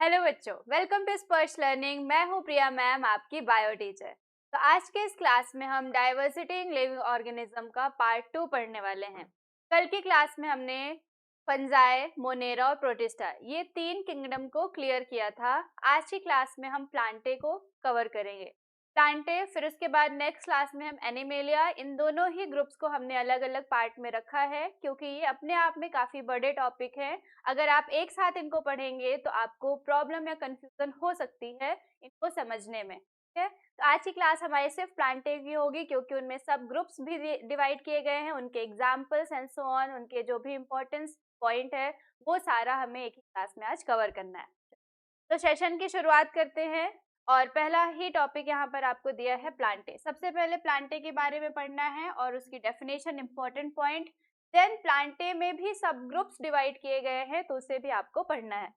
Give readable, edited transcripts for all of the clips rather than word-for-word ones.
Hello बच्चों, welcome to स्पर्श learning. मैं हूं प्रिया मैम, आपकी बायो टीचर। तो आज के इस क्लास में हम डाइवर्सिटी इन लिविंग ऑर्गेनिज्म का पार्ट 2 पढ़ने वाले हैं। कल की क्लास में हमने फंजाई, मोनेरा और प्रोटिस्टा ये 3 किंगडम को क्लियर किया था। आज की क्लास में हम प्लांटे को कवर करेंगे। प्लांटे, फिर उसके बाद नेक्स्ट क्लास में हम एनिमेलिया। इन दोनों ही ग्रुप्स को हमने अलग अलग पार्ट में रखा है क्योंकि ये अपने आप में काफ़ी बड़े टॉपिक हैं। अगर आप एक साथ इनको पढ़ेंगे तो आपको प्रॉब्लम या कंफ्यूजन हो सकती है इनको समझने में। ठीक है, तो आज की क्लास हमारी सिर्फ प्लांटे की होगी क्योंकि उनमें सब ग्रुप्स भी डिवाइड किए गए हैं, उनके एग्जाम्पल्स एंड सो ऑन, उनके जो भी इम्पोर्टेंस पॉइंट है वो सारा हमें एक ही क्लास में आज कवर करना है। तो सेशन की शुरुआत करते हैं और पहला ही टॉपिक यहाँ पर आपको दिया है प्लांटे। सबसे पहले प्लांटे के बारे में पढ़ना है और उसकी definition, important point. Then plantae में भी सब ग्रुप्स डिवाइड किए गए हैं तो उसे भी आपको पढ़ना है।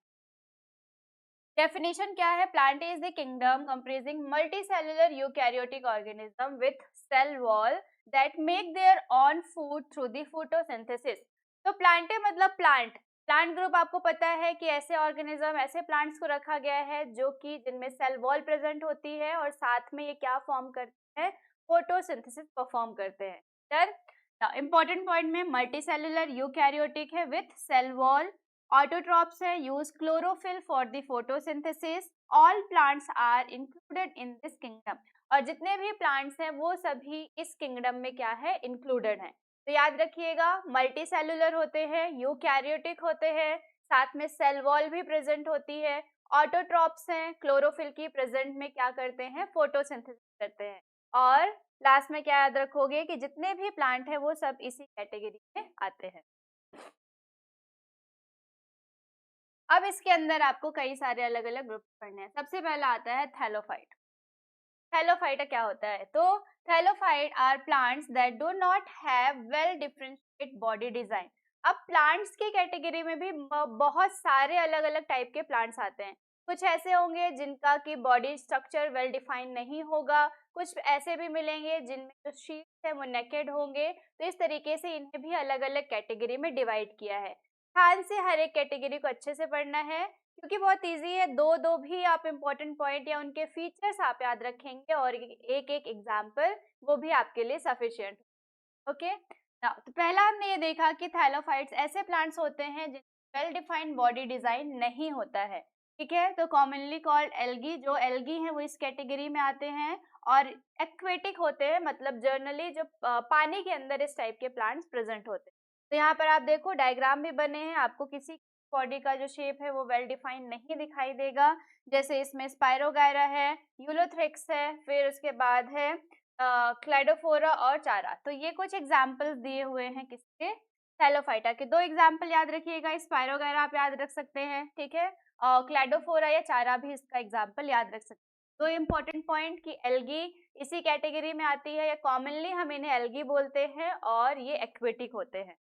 डेफिनेशन क्या है? Plantae is the kingdom comprising multicellular eukaryotic organism with cell wall that make their own food through the photosynthesis. तो प्लांटे मतलब प्लांट। प्लांट ग्रुप आपको पता है कि ऐसे ऑर्गेनिज्म, ऐसे प्लांट्स को रखा गया है जो कि जिनमें सेल वॉल प्रेजेंट होती है और साथ में ये क्या फॉर्म करते हैं? फोटोसिंथेसिस परफॉर्म करते हैं। डर इंपॉर्टेंट पॉइंट में मल्टीसेलुलर यूकैरियोटिक है विथ सेल वॉल। ऑटोट्रॉप्स है, use chlorophyll for the photosynthesis. All plants are included in this kingdom. और जितने भी प्लांट्स हैं वो सभी इस किंगडम में क्या है? इंक्लूडेड हैं। तो याद रखिएगा, मल्टी सेलुलर होते हैं, यूकैरियोटिक होते हैं, साथ में सेल वॉल भी प्रेजेंट होती है, ऑटोट्रॉप्स हैं, क्लोरोफिल की प्रेजेंट में क्या करते हैं? फोटोसिंथेसिस करते हैं। और लास्ट में क्या याद रखोगे कि जितने भी प्लांट हैं वो सब इसी कैटेगरी में आते हैं। अब इसके अंदर आपको कई सारे अलग अलग ग्रुप पढ़ने हैं। सबसे पहला आता है थैलोफाइट। थैलोफाइटा क्या होता है? तो thallophyte are plants that do not have well differentiated body design. अब प्लांट्स की कैटेगरी में भी बहुत सारे अलग अलग टाइप के प्लांट्स आते हैं। कुछ ऐसे होंगे जिनका की बॉडी स्ट्रक्चर वेल डिफाइंड नहीं होगा, कुछ ऐसे भी मिलेंगे जिनमें जो शीट्स है वो नेकेड होंगे। तो इस तरीके से इन्हें भी अलग अलग कैटेगरी में डिवाइड किया है। ध्यान से हर एक कैटेगरी को अच्छे से पढ़ना है क्योंकि बहुत इजी है। दो दो भी आप इम्पोर्टेंट पॉइंट या उनके फीचर्स आप याद रखेंगे और एक एक एग्जाम्पल वो भी आपके लिए सफिशिएंट। ओके, तो पहला हमने ये देखा कि थैलोफाइट्स ऐसे प्लांट्स होते हैं जिनमें वेल डिफाइंड बॉडी डिजाइन नहीं होता है। ठीक है, तो कॉमनली कॉल्ड एल्गी। जो एल्गी हैं वो इस कैटेगरी में आते हैं और एक्वेटिक होते हैं, मतलब जर्नली जो पानी के अंदर इस टाइप के प्लांट्स प्रेजेंट होते हैं। तो यहाँ पर आप देखो डायग्राम भी बने हैं, आपको किसी बॉडी का जो शेप है वो वेल डिफाइंड नहीं दिखाई देगा। जैसे इसमें स्पायरोगायरा है, यूलोथ्रिक्स है, फिर उसके बाद है क्लाइडोफोरा और चारा। तो ये कुछ एग्जाम्पल्स दिए हुए हैं किसके? थैलोफाइटा के। दो एग्जाम्पल याद रखिएगा, स्पायरोगायरा आप याद रख सकते हैं, ठीक है, और क्लाइडोफोरा या चारा भी इसका एग्जाम्पल याद रख सकते हैं। दो इम्पोर्टेंट पॉइंट कि एल्गी इसी कैटेगरी में आती है या कॉमनली हम इन्हें एल्गी बोलते हैं और ये एक्वेटिक होते हैं।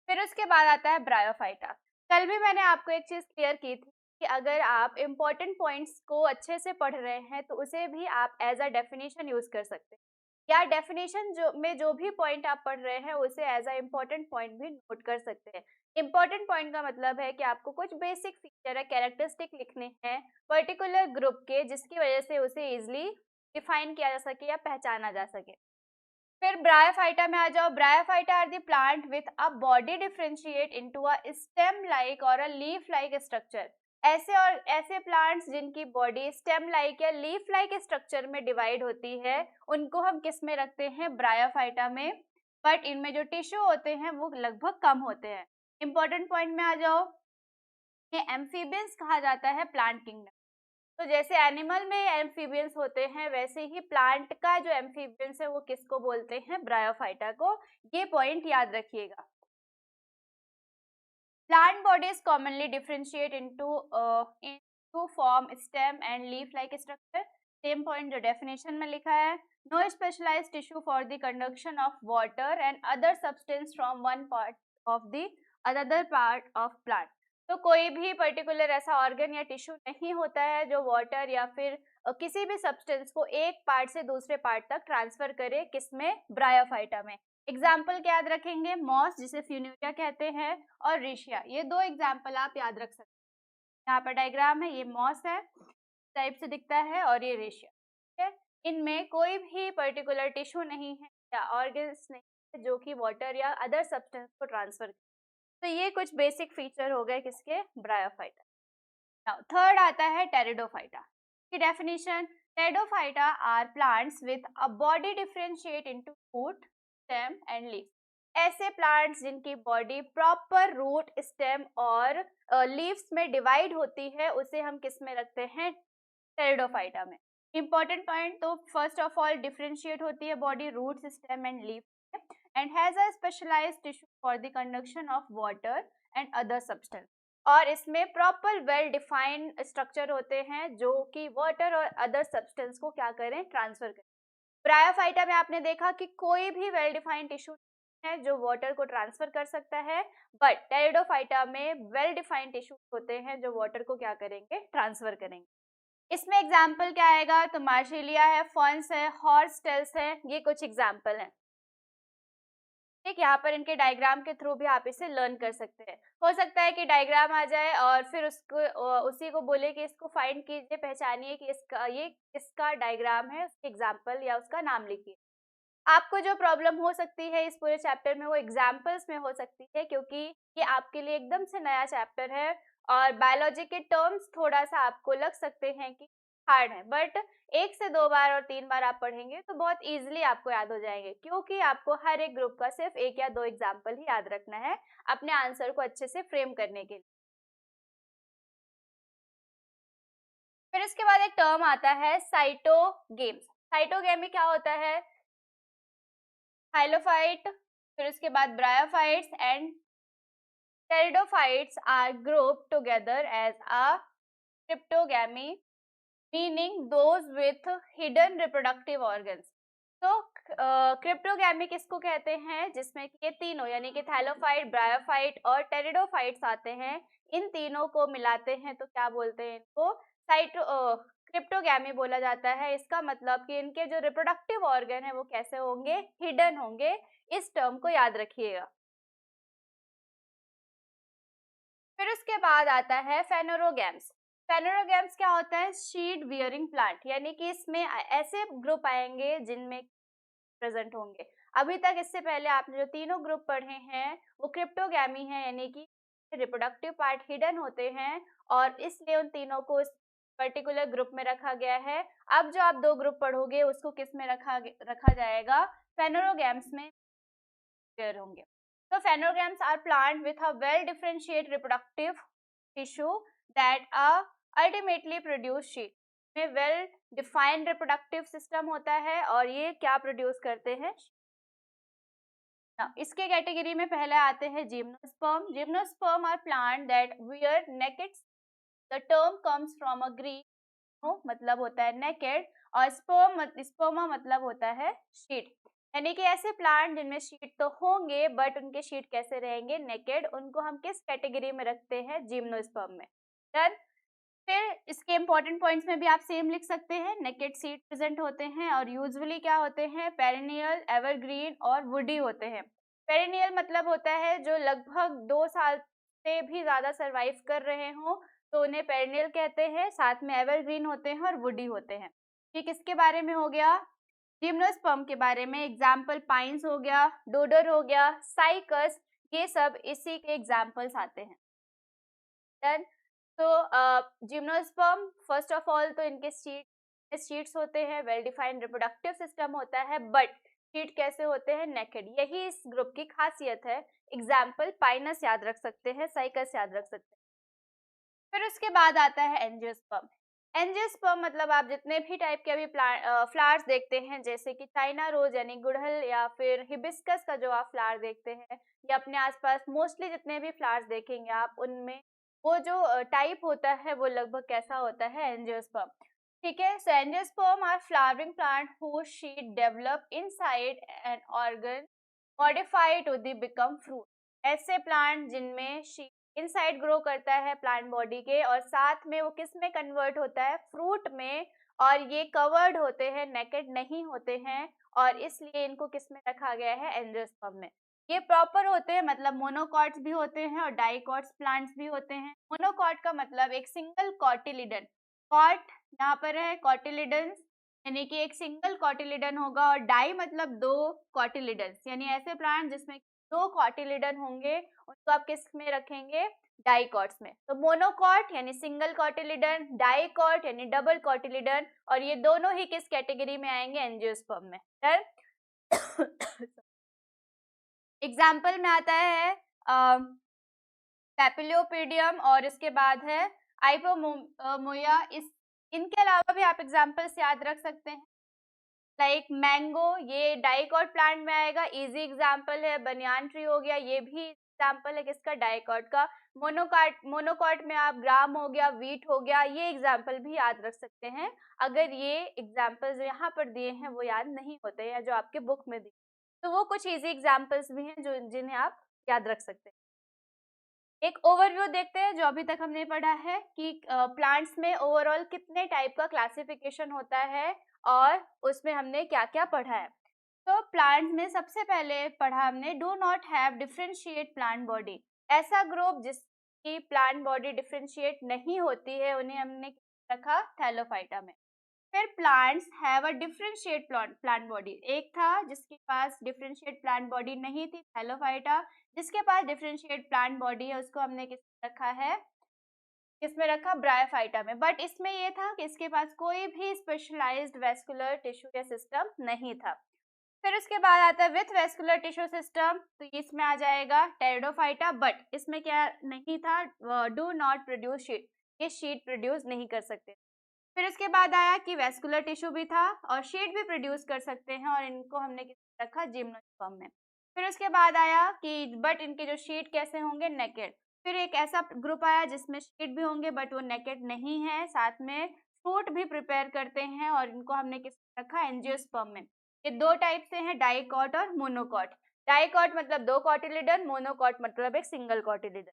फिर उसके बाद आता है ब्रायोफाइटा। कल भी मैंने आपको एक चीज क्लियर की थी कि अगर आप इम्पोर्टेंट पॉइंट्स को अच्छे से पढ़ रहे हैं तो उसे भी आप एज अ डेफिनेशन यूज कर सकते हैं, या डेफिनेशन जो भी पॉइंट आप पढ़ रहे हैं उसे एज अ इम्पोर्टेंट पॉइंट भी नोट कर सकते हैं। इम्पोर्टेंट पॉइंट का मतलब है कि आपको कुछ बेसिक फीचर या कैरेक्टरिस्टिक लिखने हैं पर्टिकुलर ग्रुप के, जिसकी वजह से उसे इजिली डिफाइन किया जा सके या पहचाना जा सके। फिर ब्रायोफाइटा में आ जाओ। Bryophyta are the plant with a body differentiate into a stem like or a leaf like structure. ऐसे प्लांट्स जिनकी बॉडी स्टेम लाइक या लीफ लाइक स्ट्रक्चर में डिवाइड होती है उनको हम किस में रखते हैं? ब्रायोफाइटा में। बट इनमें जो टिश्यू होते हैं वो लगभग कम होते हैं। इंपॉर्टेंट पॉइंट में आ जाओ, ये एम्फीबियंस कहा जाता है प्लांट किंगडम। तो जैसे एनिमल में एम्फीबियंस होते हैं वैसे ही प्लांट का जो एम्फीबियंस है वो किसको बोलते हैं? ब्रायोफाइटा को। ये पॉइंट याद रखिएगा। Plant bodies commonly differentiate into form stem and leaf like structure. Same point जो डेफिनेशन में लिखा है। No specialized tissue for the conduction of water and other substance from one part of the other part of plant. तो कोई भी particular ऐसा organ या tissue नहीं होता है जो वाटर या फिर किसी भी सब्सटेंस को एक पार्ट से दूसरे पार्ट तक ट्रांसफर करे, किसमें? ब्रायोफाइटा में। एग्जाम्पल क्या याद रखेंगे? मॉस जिसे फ्यूनिरिया कहते हैं और रिशिया, ये दो एग्जाम्पल आप याद रख सकते हैं। यहाँ पर डायग्राम है, ये मॉस है टाइप से दिखता है और ये रिशिया, ठीक है। इनमें कोई भी पर्टिकुलर टिश्यू नहीं है या ऑर्गन्स नहीं है जो कि वाटर या अदर सब्सटेंस को ट्रांसफर करे। तो ये कुछ बेसिक फीचर हो गए किसके? ब्रायोफाइटा। नाउ थर्ड आता है टेरिडोफाइटा की definition. Pteridophyta are plants with a body differentiate into root, stem and leaves. ऐसे प्लांट्स जिनकी बॉडी प्रॉपर रूट, स्टेम और लीव्स में डिवाइड होती है, उसे हम किस में रखते हैं? टेरिडोफाइटा में। इंपॉर्टेंट पॉइंट, तो फर्स्ट ऑफ ऑल डिफरेंशिएट होती है body root, stem and leave and has a specialised tissue for the conduction of water and other substance. और इसमें प्रॉपर वेल डिफाइंड स्ट्रक्चर होते हैं जो कि वाटर और अदर सब्सटेंस को क्या करें? ट्रांसफर करें। ब्रायोफाइटा में आपने देखा कि कोई भी वेल डिफाइंड टिश्यू है जो वाटर को ट्रांसफर कर सकता है, बट टेरिडोफाइटा में वेल डिफाइंड टिश्यू होते हैं जो वाटर को क्या करेंगे? ट्रांसफर करेंगे। इसमें एग्जाम्पल क्या आएगा? तो मार्शेलिया है, फॉन्स है, हॉर्सटेल्स है, ये कुछ एग्जाम्पल हैं। ठीक, यहाँ पर इनके डायग्राम के थ्रू भी आप इसे लर्न कर सकते हैं। हो सकता है कि डायग्राम आ जाए और फिर उसको उसी को बोले कि इसको फाइंड कीजिए, पहचानिए कि इसका ये किसका डायग्राम है, उसके एग्जाम्पल या उसका नाम लिखिए। आपको जो प्रॉब्लम हो सकती है इस पूरे चैप्टर में वो एग्जाम्पल्स में हो सकती है, क्योंकि ये आपके लिए एकदम से नया चैप्टर है और बायोलॉजी के टर्म्स थोड़ा सा आपको लग सकते हैं कि हार्ड है, बट 1 से 2 बार और 3 बार आप पढ़ेंगे तो बहुत इजीली आपको याद हो जाएंगे, क्योंकि आपको हर एक ग्रुप का सिर्फ 1 या 2 एग्जाम्पल ही याद रखना है अपने आंसर को अच्छे से फ्रेम करने के लिए। फिर इसके बाद एक टर्म आता है साइटोगेम्स। साइटोगेमी क्या होता है? हाइलोफाइट, फिर उसके बाद bryophytes and pteridophytes are grouped together as a cryptogamy, meaning those with hidden reproductive organs. तो क्रिप्टोगैमी किसको कहते हैं? जिसमें कि ये तीनों यानी कि थैलोफाइट, ब्रायोफाइट और टेरिडोफाइट्स आते हैं। इन तीनों को मिलाते हैं तो क्या बोलते हैं? इनको क्रिप्टोगैमी बोला जाता है। इसका मतलब कि इनके जो रिप्रोडक्टिव ऑर्गन है वो कैसे होंगे? हिडन होंगे। इस टर्म को याद रखिएगा। फिर उसके बाद आता है फेनोरोगैम्स। फेनोरोगैम्स क्या होता है? शीड वियरिंग प्लांट, यानी कि इसमें ऐसे ग्रुप आएंगे जिनमें प्रेजेंट होंगे। अभी तक इससे पहले आपने जो तीनों ग्रुप पढ़े हैं वो क्रिप्टोगैमी है, यानी कि रिप्रोडक्टिव पार्ट हिडन होते हैं और इसलिए उन तीनों को इस पर्टिकुलर ग्रुप में रखा गया है। अब जो आप 2 ग्रुप पढ़ोगे उसको किस में रखा जाएगा? फेनोरोगैम्स में होंगे। So phanerogams are plant with a well differentiated reproductive tissue that ultimately produce sheep. में well defined reproductive system होता है और ये क्या प्रोड्यूस करते हैं? इसके कैटेगरी में पहले आते हैं gymnosperm. Gymnosperm are plant that wear naked. The term comes from a Greek, मतलब होता है नेकेड, और स्पर्मा मतलब होता है शीट। यानी कि ऐसे प्लांट जिनमें शीट तो होंगे बट उनके शीट कैसे रहेंगे? नेकेड। उनको हम किस कैटेगरी में रखते हैं? जिम्नोस्पर्म में। डन। फिर इसके इंपॉर्टेंट पॉइंट्स में भी आप सेम लिख सकते हैं। नेकेड सीड प्रेजेंट होते हैं और यूजुअली क्या होते हैं? पेरिनियल, एवरग्रीन और वुडी होते हैं। पेरिनियल मतलब होता है जो लगभग 2 साल से भी ज्यादा सर्वाइव कर रहे हों तो उन्हें पेरिनियल कहते हैं। साथ में एवरग्रीन होते हैं और वुडी होते हैं। ठीक, इसके बारे में हो गया। जिम्नोस्पर्म के बारे में एग्जाम्पल पाइन्स हो गया, डोडर हो गया, साइकस, ये सब इसी के एग्जाम्पल्स आते हैं। डन। तो जिम्नोस्पर्म फर्स्ट ऑफ ऑल तो इनके शीट्स होते हैं, वेल डिफाइंड रिप्रोडक्टिव सिस्टम होता है, बट शीट कैसे होते हैं? नेकेड। यही इस ग्रुप की खासियत है। एग्जाम्पल पाइनस याद रख सकते हैं, साइकस याद रख सकते हैं। फिर उसके बाद आता है एंजियोस्पर्म। एंजियोस्पर्म मतलब आप जितने भी टाइप के अभी फ्लावर्स देखते हैं, जैसे कि चाइना रोज यानी गुड़हल या फिर हिबिस्कस का जो आप फ्लावर देखते हैं या अपने आसपास मोस्टली जितने भी फ्लावर्स देखेंगे आप, उनमें वो जो टाइप होता है वो लगभग कैसा होता है? एंजियोस्पर्म। ठीक है। So angiosperm are flowering plant whose sheet develop inside an organ modified to the become fruit। ऐसे प्लांट जिनमें शीट इनसाइड ग्रो करता है प्लांट बॉडी के और साथ में वो किस में कन्वर्ट होता है? फ्रूट में। और ये कवर्ड होते हैं, नेकेड नहीं होते हैं, और इसलिए इनको किस में रखा गया है, एंजियोस्पर्म में। ये प्रॉपर होते हैं, मतलब मोनोकॉट्स भी होते हैं और डाइकॉट्स प्लांट्स भी होते हैं। मोनोकॉट का मतलब एक सिंगल कॉटिलिडन, कॉट यहाँ पर है कॉटिलिडन्स, यानी कि एक सिंगल कॉटिलिडन होगा, और डाई मतलब दो कॉटिलिडन्स, यानी ऐसे प्लांट जिसमें दो कॉटिलिडन होंगे उनको आप किस में रखेंगे, डाइकॉट्स में। तो मोनोकॉट यानी सिंगल कॉटिलिडन, डाइकॉट यानी डबल कॉटिलिडन, और ये दोनों ही किस कैटेगरी में आएंगे, एंजियोस्पर्म में। एग्जाम्पल में आता है पैपिलियोपेडियम, और इसके बाद है आइपोमोया। इनके अलावा भी आप एग्जाम्पल्स याद रख सकते हैं, लाइक मैंगो, ये डाइकॉट प्लांट में आएगा, इजी एग्जाम्पल है। बनियान ट्री हो गया, ये भी एग्जाम्पल है किसका, डाइकॉट का। मोनोकॉट में आप ग्राम हो गया, वीट हो गया, ये एग्जाम्पल भी याद रख सकते हैं अगर ये एग्जाम्पल्स जो यहाँ पर दिए हैं वो याद नहीं होते या जो आपके बुक में दिए, तो वो कुछ इजी एग्जाम्पल्स भी हैं जो जिन्हें आप याद रख सकते हैं। एक ओवरव्यू देखते हैं जो अभी तक हमने पढ़ा है कि प्लांट्स में ओवरऑल कितने टाइप का क्लासिफिकेशन होता है और उसमें हमने क्या क्या पढ़ा है। तो प्लांट्स में सबसे पहले पढ़ा हमने do not have differentiate plant body. ऐसा ग्रुप जिसकी प्लांट बॉडी डिफरेंशिएट नहीं होती है उन्हें हमने रखा थैलोफाइटा में। फिर plants have a differentiate plant body, एक था जिसके पास डिफरेंशिएट प्लांट बॉडी नहीं थी, थैलोफाइटा। जिसके पास डिफरेंशिएट प्लांट बॉडी है उसको हमने किस रखा है, किसमें रखा, ब्रायोफाइटा में। बट इसमें ये था कि इसके पास कोई भी स्पेशलाइज्ड वेस्कुलर टिश्यू या सिस्टम नहीं था। फिर उसके बाद आता है विथ वेस्कुलर टिश्यू सिस्टम, तो इसमें आ जाएगा टेरिडोफाइटा, बट इसमें क्या नहीं था, डू नॉट प्रोड्यूस शीट, ये शीट प्रोड्यूस नहीं कर सकते। फिर उसके बाद आया कि वेस्कुलर टिश्यू भी था और शीट भी प्रोड्यूस कर सकते हैं, और इनको हमने किस रखा, जिम्नोस्पर्म में। फिर उसके बाद आया कि बट इनके जो शीट कैसे होंगे, नेकेड। फिर एक ऐसा ग्रुप आया जिसमें शीट भी होंगे बट वो नेकेड नहीं है, साथ में फ्रूट भी प्रिपेयर करते हैं, और इनको हमने किस रखा, एंजियोस्पर्म में। ये दो टाइप से हैं, डाइकॉट और मोनोकॉट। डाइकॉट मतलब दो कॉटिलिडन, मोनोकॉट मतलब एक सिंगल कॉटिलिडन।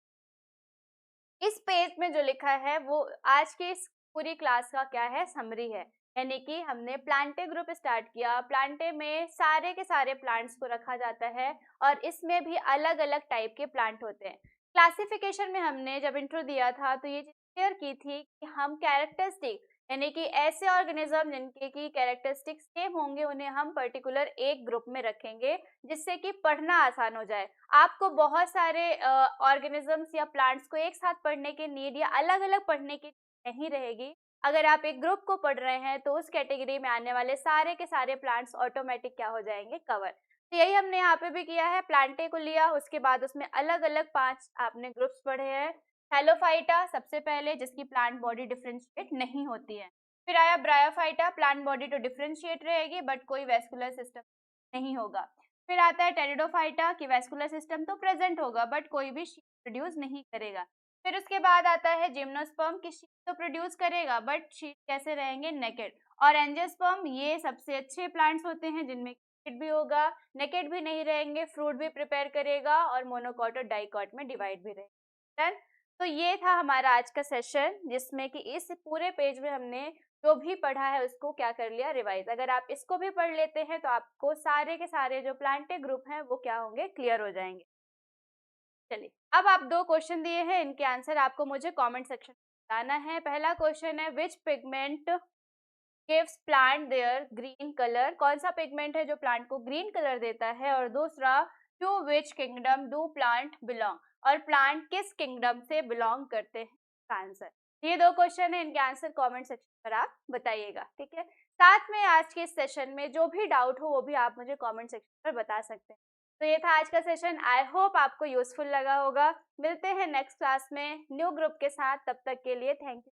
इस पेज में जो लिखा है वो आज की इस पूरी क्लास का क्या है, समरी है। यानी कि हमने प्लांटे ग्रुप स्टार्ट किया, प्लांटे में सारे के सारे प्लांट्स को रखा जाता है और इसमें भी अलग अलग टाइप के प्लांट होते हैं। क्लासिफिकेशन में हमने जब इंट्रो दिया था तो ये चीज क्लियर की थी कि हम कैरेक्टरिस्टिक यानी कि ऐसे ऑर्गेनिज्म जिनके की कैरेक्टरिस्टिक्स सेम होंगे उन्हें हम पर्टिकुलर एक ग्रुप में रखेंगे जिससे कि पढ़ना आसान हो जाए। आपको बहुत सारे ऑर्गेनिजम्स या प्लांट्स को एक साथ पढ़ने के नीड या अलग अलग पढ़ने की नहीं रहेगी। अगर आप एक ग्रुप को पढ़ रहे हैं तो उस कैटेगरी में आने वाले सारे के सारे प्लांट्स ऑटोमेटिक क्या हो जाएंगे, कवर। तो यही हमने यहाँ पे भी किया है, प्लांटे को लिया, उसके बाद उसमें अलग अलग 5 आपने ग्रुप्स पढ़े हैं। थैलोफाइटा सबसे पहले जिसकी प्लांट बॉडी डिफरेंशिएट नहीं होती है। फिर आया ब्रायोफाइटा, प्लांट बॉडी तो डिफरेंशिएट रहेगी बट कोई वेस्कुलर सिस्टम नहीं होगा। फिर आता है टेरिडोफाइटा कि वेस्कुलर सिस्टम तो प्रेजेंट होगा बट कोई भी शीट प्रोड्यूस नहीं करेगा। फिर उसके बाद आता है जिम्नोस्पर्म कि शीट तो प्रोड्यूस करेगा बट शीट कैसे रहेंगे, नेकेड। और एंजियोस्पर्म ये सबसे अच्छे प्लांट्स होते हैं जिनमें शीट भी होगा, नेकेड भी नहीं रहेंगे, फ्रूट भी प्रिपेयर करेगा और मोनोकॉट और डाइकॉट में डिवाइड भी रहेगा। तो ये था हमारा आज का सेशन जिसमें कि इस पूरे पेज में हमने जो भी पढ़ा है उसको क्या कर लिया, रिवाइज। अगर आप इसको भी पढ़ लेते हैं तो आपको सारे के सारे जो प्लांटे ग्रुप हैं वो क्या होंगे, क्लियर हो जाएंगे। चलिए अब आप 2 क्वेश्चन दिए हैं, इनके आंसर आपको मुझे कमेंट सेक्शन में बताना है। पहला क्वेश्चन है which pigment gives plant their green colour, कौन सा पिगमेंट है जो प्लांट को ग्रीन कलर देता है। और दूसरा to which kingdom do plant belong, और प्लांट किस किंगडम से बिलोंग करते हैं, आंसर। ये 2 क्वेश्चन है, इनके आंसर कमेंट सेक्शन पर आप बताइएगा, ठीक है। साथ में आज के इस सेशन में जो भी डाउट हो वो भी आप मुझे कमेंट सेक्शन पर बता सकते हैं। तो ये था आज का सेशन, आई होप आपको यूजफुल लगा होगा। मिलते हैं नेक्स्ट क्लास में न्यू ग्रुप के साथ, तब तक के लिए थैंक यू।